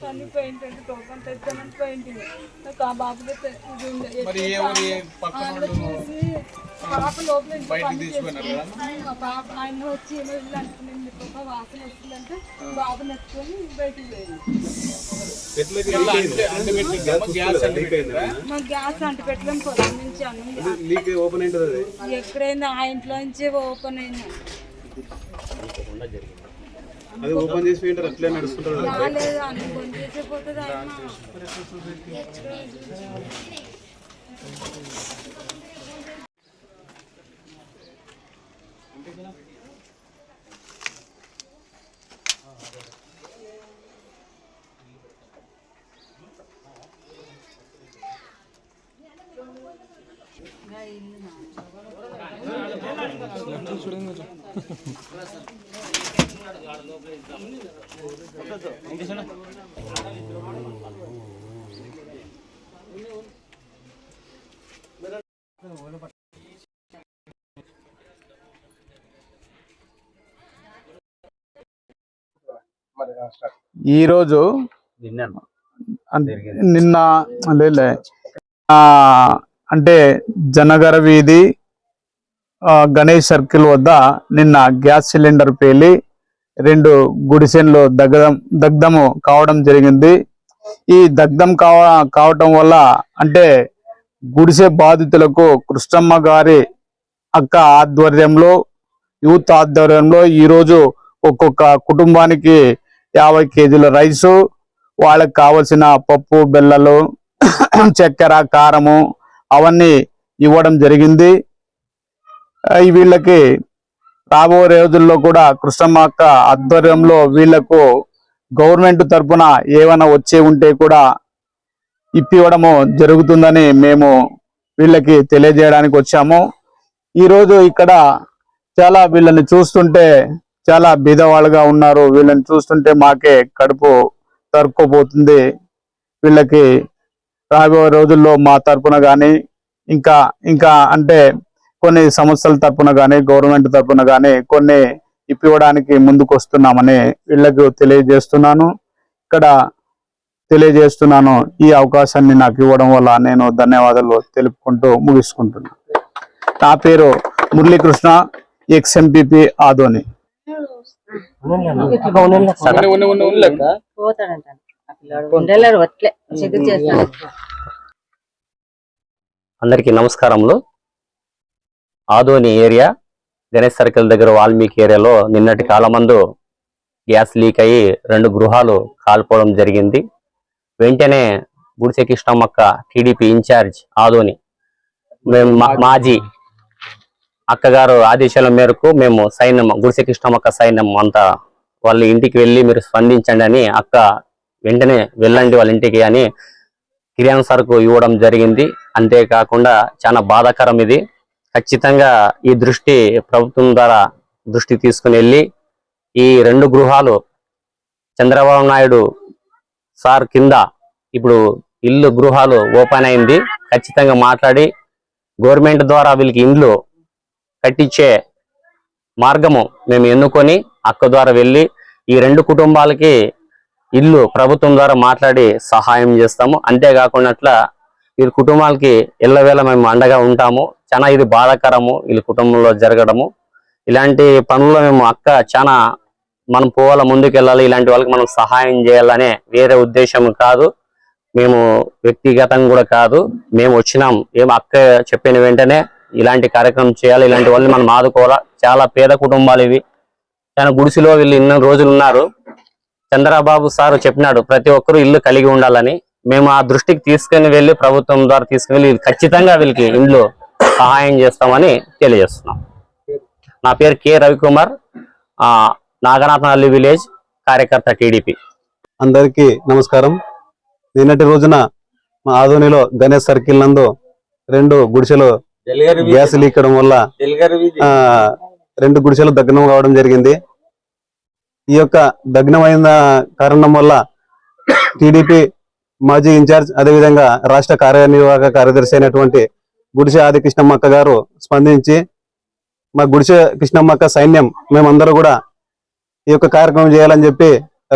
చనిపోయిందంటే token తెచ్చామని పోయింది. నాకు ఆ బాబుకి ఇది ఉండే చూసి పాప లోపల పాప ఆయన వచ్చి ఏమో ఇల్లు అంటుకుంది, పాప వాసన వస్తుందంటే బాబు నచ్చుకొని బయటికి పోయింది. మాకు గ్యాస్ అంటు పెట్టలేము, పొలం నుంచి అన్నం ఎక్కడైంది ఆ ఇంట్లో నుంచి ఓపెన్ అయింది. అది ఓపెన్ చేసి పోయింటారు, అట్లే నడుస్తుంటారు. ఈరోజు నిన్న అంటే జనగర వీధి గణేష్ సర్కిల్ వద్ద నిన్న గ్యాస్ సిలిండర్ పేలి 2 గుడిసెలు దగ్ధము కావడం జరిగింది. ఈ దగ్ధం కావటం వల్ల అంటే గుడిసె బాధితులకు కృష్ణమ్మ గారి అక్క ఆధ్వర్యంలో యూత్ ఆధ్వర్యంలో ఈరోజు ఒక్కొక్క కుటుంబానికి 50 కేజీల రైసు, వాళ్ళకి కావలసిన పప్పు బెల్లలు చక్కెర కారము అవన్నీ ఇవ్వడం జరిగింది. వీళ్ళకి రాబోయే రోజుల్లో కూడా కృష్ణమ్మ అక్క ఆధ్వర్యంలో వీళ్లకు గవర్నమెంట్ తరఫున ఏమైనా వచ్చే ఉంటే కూడా ఇప్పివ్వడము జరుగుతుందని మేము వీళ్ళకి తెలియజేయడానికి వచ్చాము. ఈరోజు ఇక్కడ చాలా వీళ్ళని చూస్తుంటే చాలా బీదవాళ్ళుగా ఉన్నారు. వీళ్ళని చూస్తుంటే మాకే కడుపు తరుక్కుపోతుంది. వీళ్ళకి రాబోయే రోజుల్లో మా తరఫున కానీ ఇంకా అంటే కొన్ని సంస్థల తరఫున కానీ గవర్నమెంట్ తరఫున కానీ కొన్ని ఇప్పివ్వడానికి ముందుకు వస్తున్నామని వీళ్ళకు తెలియజేస్తున్నాను. ఈ అవకాశాన్ని నాకు ఇవ్వడం వల్ల నేను ధన్యవాదాలు తెలుపుకుంటూ ముగించుకుంటున్నాను. నా పేరు మురళీకృష్ణ, ఎక్స్ఎంపీపీ ఆదోని. అందరికీ నమస్కారములు. ఆదోని ఏరియా గణేష్ సర్కిల్ దగ్గర వాల్మీకి ఏరియాలో నిన్నటి కాలమందు గ్యాస్ లీక్ అయ్యి 2 గృహాలు కాల్పోవడం జరిగింది. వెంటనే గుడిసె కృష్ణమ్మక్క టీడీపీ ఇన్ఛార్జ్ ఆదోని మేము మాజీ అక్కగారు ఆదేశాల మేరకు మేము సైన్యం గుడిసె కృష్ణమ్మక్క సైన్యం అంతా వాళ్ళ ఇంటికి వెళ్ళి మీరు స్పందించండి అని అక్క వెంటనే వెళ్ళండి వాళ్ళ ఇంటికి అని కిరాణా సరుకు ఇవ్వడం జరిగింది. అంతేకాకుండా చాలా బాధాకరం ఇది. ఖచ్చితంగా ఈ దృష్టి ప్రభుత్వం ద్వారా దృష్టి తీసుకుని వెళ్ళి ఈ 2 గృహాలు చంద్రబాబు నాయుడు సార్ కింద ఇప్పుడు ఇల్లు గృహాలు ఓపెన్ అయింది. ఖచ్చితంగా మాట్లాడి గవర్నమెంట్ ద్వారా వీళ్ళకి ఇండ్లు కట్టించే మార్గము మేము ఎన్నుకొని అక్క ద్వారా వెళ్ళి ఈ 2 కుటుంబాలకి ఇల్లు ప్రభుత్వం ద్వారా మాట్లాడి సహాయం చేస్తాము. అంతేకాకుండా ఈ కుటుంబాలకి ఎల్లవేళ మేము అండగా ఉంటాము. చాలా ఇది బాధాకరము వీళ్ళ కుటుంబంలో జరగడము. ఇలాంటి పనుల్లో మేము అక్క చాలా మనం పోవాల ముందుకు వెళ్ళాలి, ఇలాంటి వాళ్ళకి మనం సహాయం చేయాలనే వేరే ఉద్దేశం కాదు, మేము వ్యక్తిగతంగా కూడా కాదు. మేము వచ్చినాం ఏం అక్క చెప్పిన వెంటనే ఇలాంటి కార్యక్రమం చేయాలి, ఇలాంటి వాళ్ళని మనం ఆదుకోవాలా. చాలా పేద కుటుంబాలు ఇవి. చాలా గుడిసెలో వీళ్ళు ఇన్ని రోజులు ఉన్నారు. చంద్రబాబు సార్ చెప్పినాడు ప్రతి ఒక్కరూ ఇల్లు కలిగి ఉండాలని. మేము ఆ దృష్టికి తీసుకుని వెళ్ళి ప్రభుత్వం ద్వారా తీసుకుని వెళ్ళి ఖచ్చితంగా వీళ్ళకి ఇండ్లు సహాయం చేస్తామని తెలియజేస్తున్నాం. నా పేరు కె రవికుమార్, నాగనాథనల్లి విలేజ్ కార్యకర్త టీడీపీ. అందరికీ నమస్కారం. నిన్నటి రోజున మా ఆదోనిలో గణేష్ సర్కిల్ నందు 2 గుడిసెలు గ్యాస్ లీక్ అవడం వల్ల 2 గుడిసెలు దగ్నం కావడం జరిగింది. ఈ యొక్క దగ్నమైన కారణం వల్ల టీడీపీ మాజీ ఇన్ఛార్జ్ అదేవిధంగా రాష్ట్ర కార్యనిర్వాహక కార్యదర్శి అయినటువంటి గుడిసె ఆది కృష్ణమ్మక్క గారు స్పందించి మా గుడిసె కృష్ణమ్మక్క సైన్యం మేమందరూ కూడా ఈ యొక్క కార్యక్రమం చేయాలని చెప్పి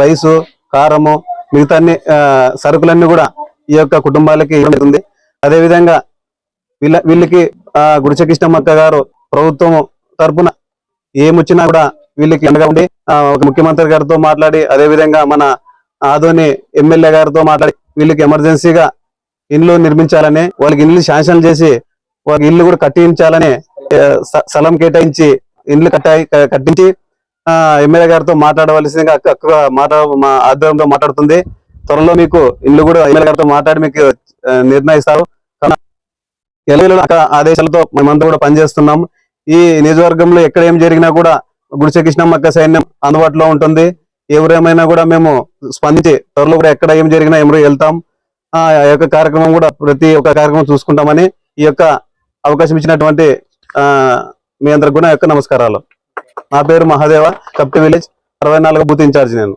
రైసు కారము మిగతా అన్ని సరుకులన్నీ కూడా ఈ యొక్క కుటుంబాలకి ఇవ్వబడుతుంది. అదే విధంగా వీళ్ళకి గుడిసె కృష్ణమ్మక్క గారు ప్రభుత్వం తరపున ఏమొచ్చినా కూడా వీళ్ళకి అండగా ఉండి ఒక ముఖ్యమంత్రి గారితో మాట్లాడి, అదే విధంగా మన ఆదోని ఎమ్మెల్యే గారితో మాట్లాడి వీళ్ళకి ఎమర్జెన్సీగా ఇల్లు నిర్మించాలని, వాళ్ళకి ఇల్లు శాంక్షన్ చేసి వాళ్ళకి ఇల్లు కూడా కట్టించాలని స్థలం కేటాయించి ఇల్లు కట్టించి ఎమ్మెల్యే గారితో మాట్లాడవలసిందిగా మా ఆధ్వర్యంలో మాట్లాడుతుంది. త్వరలో మీకు ఇల్లు కూడా ఎమ్మెల్యే గారితో మాట్లాడి మీకు నిర్ణయిస్తారు. ఆదేశాలతో మేమంతా కూడా పనిచేస్తున్నాం. ఈ నియోజకవర్గంలో ఎక్కడ ఏం జరిగినా కూడా గుడిసె కృష్ణమ్మక్క సైన్యం అందుబాటులో ఉంటుంది. ఎవరేమైనా కూడా మేము స్పందించి త్వరలో కూడా ఎక్కడ ఏం జరిగినా ఎవరు వెళ్తాం. ఆ యొక్క కార్యక్రమం కూడా ప్రతి ఒక్క కార్యక్రమం చూసుకుంటామని ఈ యొక్క అవకాశం ఇచ్చినటువంటి మీ అందరికి కూడా యొక్క నమస్కారాలు. నా పేరు మహాదేవ, కప్టి విలేజ్ 64 బూత్ ఇన్ఛార్జ్ నేను.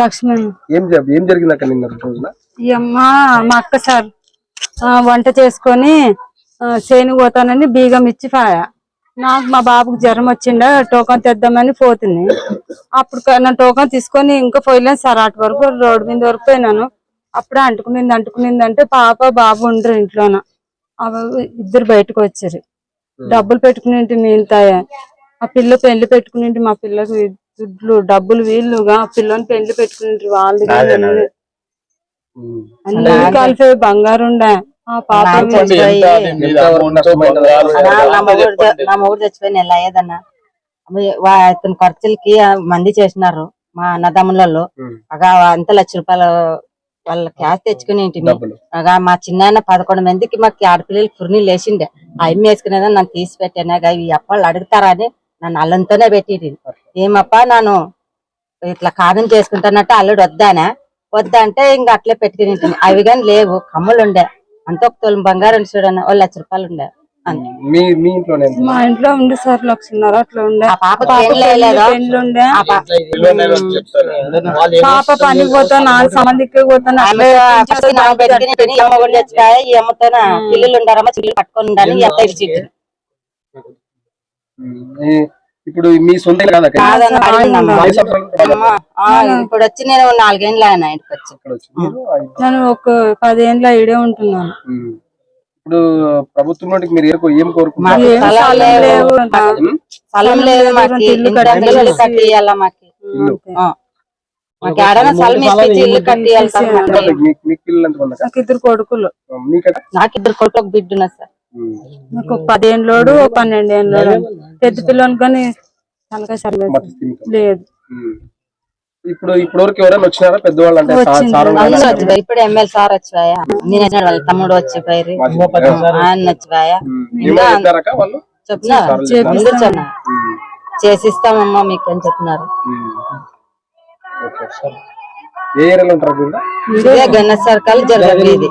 లక్ష్మణ్ ఏం జరిగింది అక్కడ నిన్న రోజున? మా అక్క సార్ వంట చేసుకొని చేను పోతానని బీగం ఇచ్చి పాయా. నాకు మా బాబుకి జ్వరం వచ్చిండే, టోకన్ తెద్దామని పోతుంది. అప్పుడు నా టోకన్ తీసుకొని ఇంకా పోయలేను సార్, అటు వరకు రోడ్డు మీద వరకు పోయినాను. అప్పుడే అంటుకునింది అంటే పాప బాబు ఉండరు ఇంట్లోన. ఇద్దరు బయటకు వచ్చారు. డబ్బులు పెట్టుకుని మిగతాయా ఆ పిల్ల పెళ్లి పెట్టుకుని మా పిల్లకి దుడ్లు డబ్బులు వీళ్ళుగా పిల్లని పెళ్లి పెట్టుకుని వాళ్ళు అన్ని కలిపి బంగారు ఉండే. ఆ పాప నా మూడు చచ్చిపోయి నెల అయ్యేదన్నా. అతని ఖర్చులకి మంది చేసినారు మా అన్నదమ్ములలో. అగా అంత ₹1,00,000 వాళ్ళ క్యాష్ తెచ్చుకుని ఇంటిని. అగా మా చిన్న 11 మందికి మాకు ఆడపిల్లలు ఫుర్నీలు వేసిండే. ఆ అమ్మి వేసుకునేదా నన్ను తీసి పెట్టాను. ఈ అప్పళ్ళు అడుగుతారా అని నన్ను అల్లంతోనే పెట్టి, ఏమప్పా నన్ను ఇట్లా కాదని చేసుకుంటానంటే అల్లుడు వద్దా అంటే ఇంకా అట్లే పెట్టుకుని ఉంటుంది. అవి కానీ లేవు, కమ్ములు ఉండే. అంత ఒక తొలం బంగారం చూడన్న ₹1,00,000 ఉండే. మా ఇంట్లో ఉండే సార్ 1,00,000 అట్లా ఉండే. పెళ్లి ఉండే. పాప పనికి పోతా, 4 సంబంధికి పోతాను. చచ్చిపోయాయి. ఈ అమ్మతో పిల్లలు ఉండారమ్మా, చిల్లు పట్టుకొని ఉండాలి. ఎంత ఇచ్చి ఇప్పుడు మీ సొంత ఇప్పుడు వచ్చి నేను 4 ఏళ్ళు ఆయన ఇంటికి వచ్చి నేను ఒక 10 ఏళ్ళ ఇడే ఉంటున్నాను. ఇప్పుడు ప్రభుత్వం నుండి మీరు ఏం కోరుకుంటున్నారు? స్థలం లేదు, మాకు ఇల్లు కట్టియాల. మాకు ఏడైనా స్థలం ఇప్పించి ఇల్లు కట్టియాలి సార్. నాకు 2 కొడుకులు. నాకు 2 కొడుకు, ఒక బిడ్డ ఉన్నా సార్. నాకు 10 ఏళ్ళోడు, 12 ఏళ్ళోడు. పెద్ద పిల్లలు కానీ తనకా సర్లేదు లేదు. ఇప్పుడు వరకు ఎవరైనా వచ్చినారా పెద్దవాళ్ళు? అంటే ఇప్పుడు ఎమ్మెల్యే సార్ వచ్చిపోయా, నేను వాళ్ళ తమ్ముడు వచ్చిపోయారు, ఆయన వచ్చిపోయా. చెప్తున్నారు చేసిస్తామమ్మా మీకు అని చెప్తున్నారు. ఏ ఏరియాలో ఉంటారు? గణేష్ సర్కల్ జల్ర వీధి.